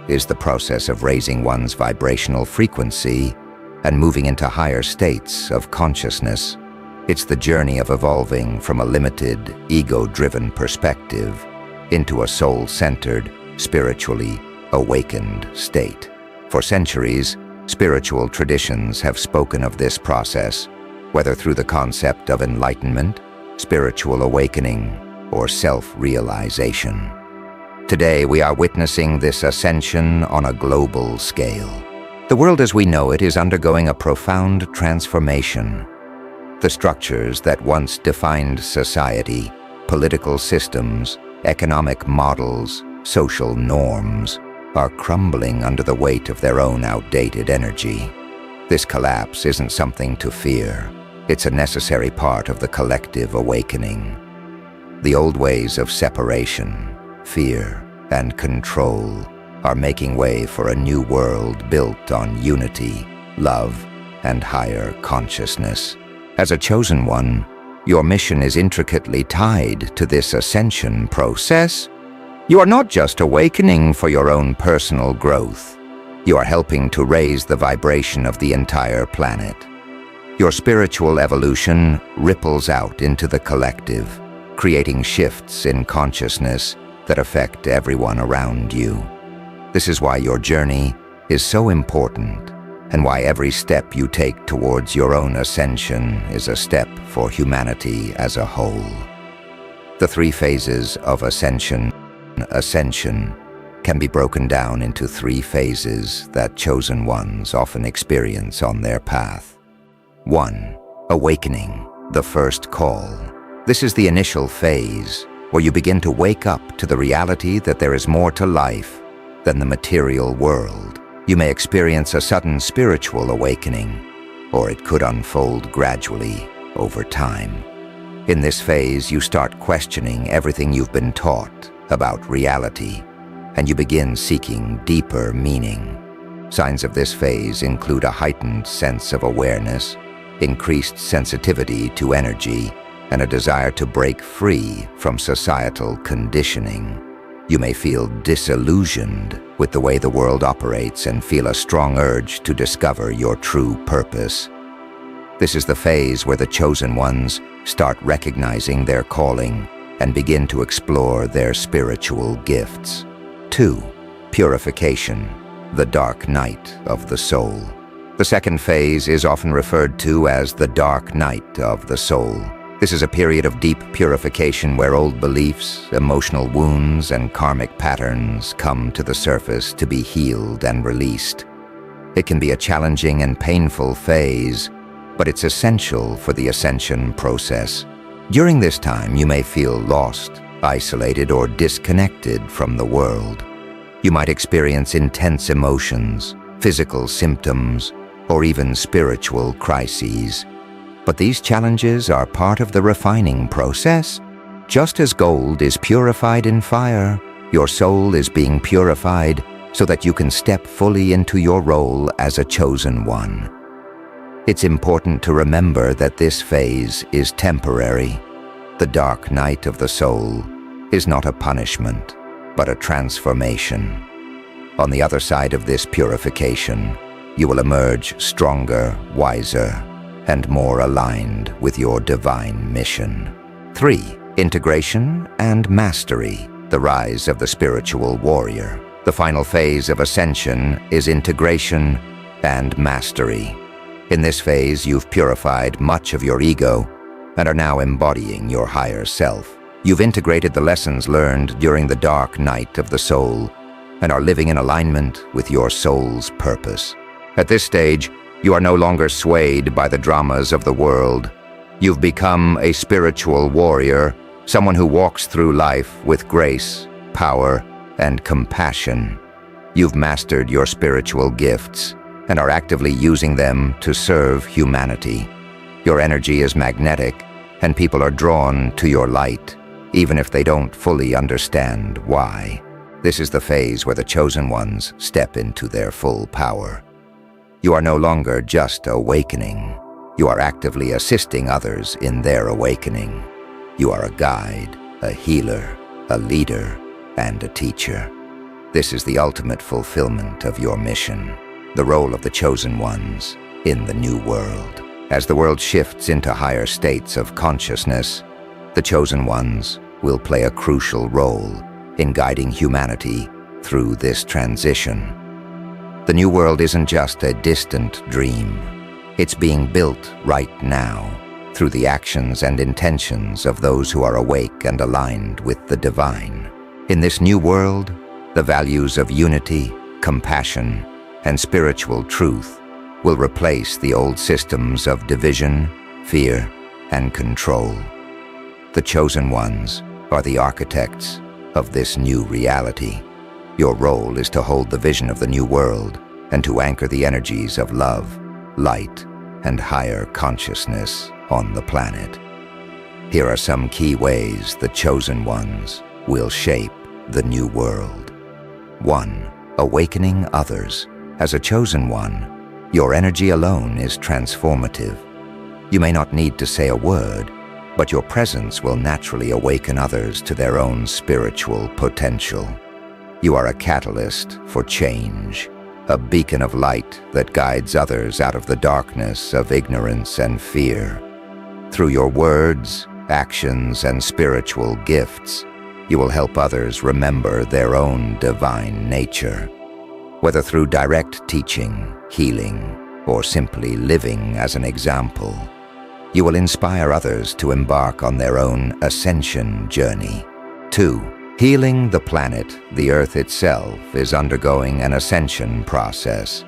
is the process of raising one's vibrational frequency and moving into higher states of consciousness. It's the journey of evolving from a limited, ego-driven perspective into a soul-centered, spiritually awakened state. For centuries, spiritual traditions have spoken of this process, whether through the concept of enlightenment, spiritual awakening, or self-realization. Today, we are witnessing this ascension on a global scale. The world as we know it is undergoing a profound transformation. The structures that once defined society, political systems, economic models, social norms, are crumbling under the weight of their own outdated energy. This collapse isn't something to fear. It's a necessary part of the collective awakening. The old ways of separation, fear, and control are making way for a new world built on unity, love, and higher consciousness. As a chosen one, your mission is intricately tied to this ascension process. You are not just awakening for your own personal growth. You are helping to raise the vibration of the entire planet. Your spiritual evolution ripples out into the collective, creating shifts in consciousness that affect everyone around you. This is why your journey is so important, and why every step you take towards your own ascension is a step for humanity as a whole. The 3 phases of ascension can be broken down into 3 phases that chosen ones often experience on their path. 1. Awakening, the first call. This is the initial phase, where you begin to wake up to the reality that there is more to life than the material world. You may experience a sudden spiritual awakening, or it could unfold gradually over time. In this phase, you start questioning everything you've been taught about reality, and you begin seeking deeper meaning. Signs of this phase include a heightened sense of awareness, increased sensitivity to energy, and a desire to break free from societal conditioning. You may feel disillusioned with the way the world operates and feel a strong urge to discover your true purpose. This is the phase where the chosen ones start recognizing their calling and begin to explore their spiritual gifts. 2. Purification, the dark night of the soul. The second phase is often referred to as the dark night of the soul. This is a period of deep purification where old beliefs, emotional wounds, and karmic patterns come to the surface to be healed and released. It can be a challenging and painful phase, but it's essential for the ascension process. During this time, you may feel lost, isolated, or disconnected from the world. You might experience intense emotions, physical symptoms, or even spiritual crises. But these challenges are part of the refining process. Just as gold is purified in fire, your soul is being purified so that you can step fully into your role as a chosen one. It's important to remember that this phase is temporary. The dark night of the soul is not a punishment, but a transformation. On the other side of this purification, you will emerge stronger, wiser, and more aligned with your divine mission. 3. Integration and mastery, the rise of the spiritual warrior. The final phase of ascension is integration and mastery. In this phase, you've purified much of your ego and are now embodying your higher self. You've integrated the lessons learned during the dark night of the soul and are living in alignment with your soul's purpose. At this stage, you are no longer swayed by the dramas of the world. You've become a spiritual warrior, someone who walks through life with grace, power, and compassion. You've mastered your spiritual gifts and are actively using them to serve humanity. Your energy is magnetic, and people are drawn to your light, even if they don't fully understand why. This is the phase where the chosen ones step into their full power. You are no longer just awakening. You are actively assisting others in their awakening. You are a guide, a healer, a leader, and a teacher. This is the ultimate fulfillment of your mission, the role of the chosen ones in the new world. As the world shifts into higher states of consciousness, the chosen ones will play a crucial role in guiding humanity through this transition. The new world isn't just a distant dream. It's being built right now through the actions and intentions of those who are awake and aligned with the divine. In this new world, the values of unity, compassion, and spiritual truth will replace the old systems of division, fear, and control. The chosen ones are the architects of this new reality. Your role is to hold the vision of the new world and to anchor the energies of love, light, and higher consciousness on the planet. Here are some key ways the chosen ones will shape the new world. 1. Awakening others. As a chosen one, your energy alone is transformative. You may not need to say a word, but your presence will naturally awaken others to their own spiritual potential. You are a catalyst for change. a beacon of light that guides others out of the darkness of ignorance and fear. Through your words, actions, and spiritual gifts, you will help others remember their own divine nature. Whether through direct teaching, healing, or simply living as an example, you will inspire others to embark on their own ascension journey. 2. Healing the planet. The Earth itself is undergoing an ascension process.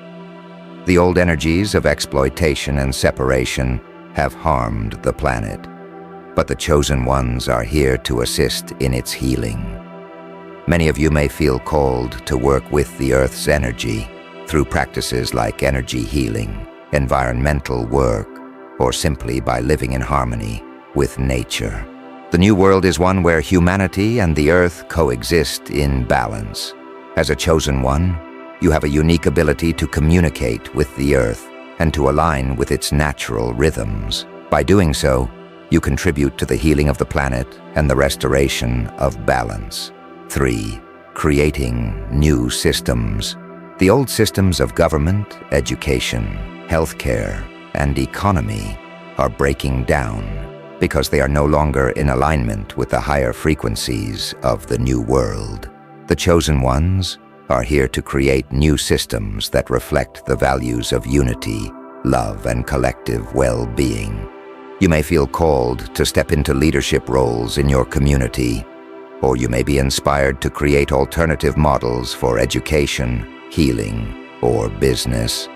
The old energies of exploitation and separation have harmed the planet, but the chosen ones are here to assist in its healing. Many of you may feel called to work with the Earth's energy through practices like energy healing, environmental work, or simply by living in harmony with nature. The new world is one where humanity and the Earth coexist in balance. As a chosen one, you have a unique ability to communicate with the Earth and to align with its natural rhythms. By doing so, you contribute to the healing of the planet and the restoration of balance. 3. Creating new systems. The old systems of government, education, healthcare, and economy are breaking down because they are no longer in alignment with the higher frequencies of the new world. The chosen ones are here to create new systems that reflect the values of unity, love, and collective well-being. You may feel called to step into leadership roles in your community, or you may be inspired to create alternative models for education, healing, or business.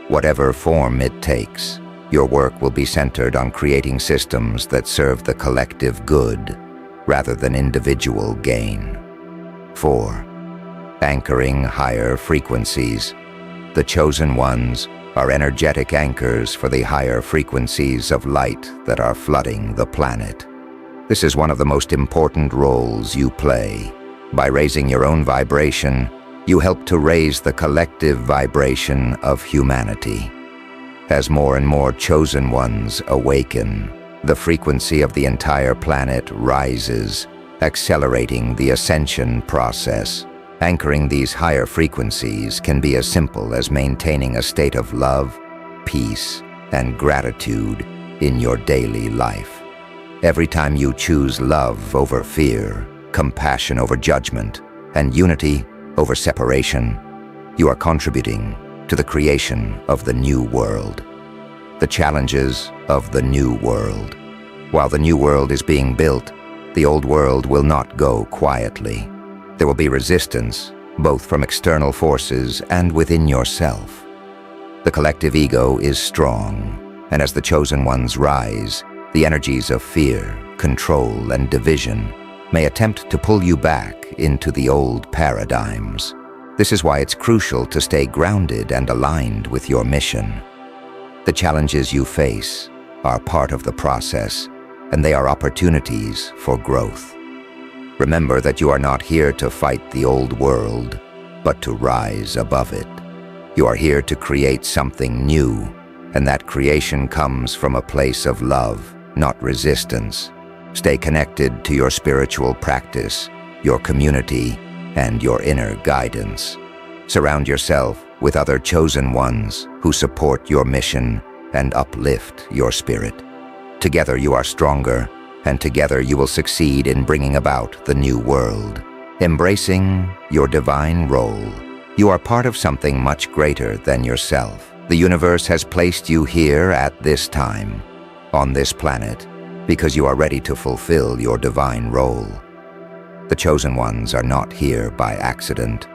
Whatever form it takes, your work will be centered on creating systems that serve the collective good rather than individual gain. 4. Anchoring higher frequencies. The chosen ones are energetic anchors for the higher frequencies of light that are flooding the planet. This is one of the most important roles you play. By raising your own vibration, you help to raise the collective vibration of humanity. As more and more chosen ones awaken, the frequency of the entire planet rises, accelerating the ascension process. Anchoring these higher frequencies can be as simple as maintaining a state of love, peace, and gratitude in your daily life. Every time you choose love over fear, compassion over judgment, and unity over separation, you are contributing to the creation of the new world. The challenges of the new world. While the new world is being built, the old world will not go quietly. There will be resistance, both from external forces and within yourself. The collective ego is strong, and as the chosen ones rise, the energies of fear, control, and division may attempt to pull you back into the old paradigms. This is why it's crucial to stay grounded and aligned with your mission. The challenges you face are part of the process, and they are opportunities for growth. Remember that you are not here to fight the old world, but to rise above it. You are here to create something new, and that creation comes from a place of love, not resistance. Stay connected to your spiritual practice, your community, and your inner guidance. Surround yourself with other chosen ones who support your mission and uplift your spirit. Together you are stronger, and together you will succeed in bringing about the new world. Embracing your divine role, you are part of something much greater than yourself. The universe has placed you here at this time, on this planet, because you are ready to fulfill your divine role. The chosen ones are not here by accident.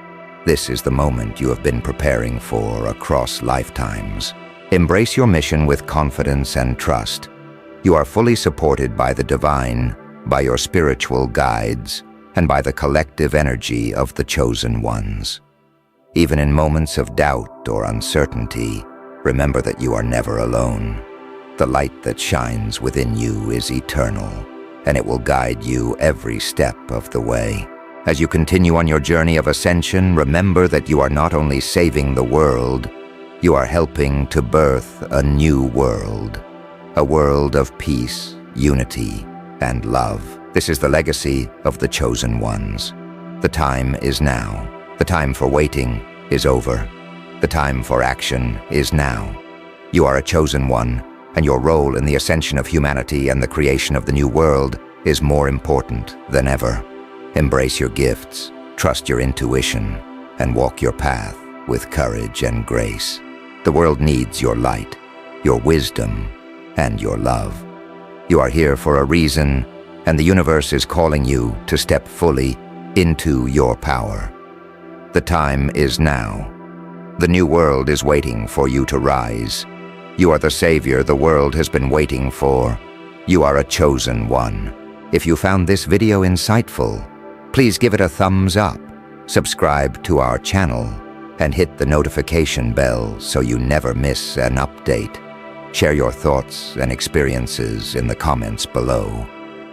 This is the moment you have been preparing for across lifetimes. Embrace your mission with confidence and trust. You are fully supported by the divine, by your spiritual guides, and by the collective energy of the chosen ones. Even in moments of doubt or uncertainty, remember that you are never alone. The light that shines within you is eternal, and it will guide you every step of the way. As you continue on your journey of ascension, remember that you are not only saving the world, you are helping to birth a new world. A world of peace, unity, and love. This is the legacy of the chosen ones. The time is now. The time for waiting is over. The time for action is now. You are a chosen one, and your role in the ascension of humanity and the creation of the new world is more important than ever. Embrace your gifts, trust your intuition, and walk your path with courage and grace. The world needs your light, your wisdom, and your love. You are here for a reason, and the universe is calling you to step fully into your power. The time is now. The new world is waiting for you to rise. You are the savior the world has been waiting for. You are a chosen one. If you found this video insightful, please give it a thumbs up, subscribe to our channel, and hit the notification bell so you never miss an update. Share your thoughts and experiences in the comments below.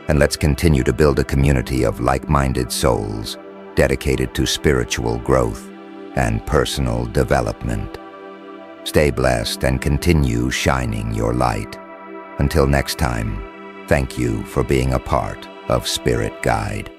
And let's continue to build a community of like-minded souls dedicated to spiritual growth and personal development. Stay blessed and continue shining your light. Until next time, thank you for being a part of Spirit Guide.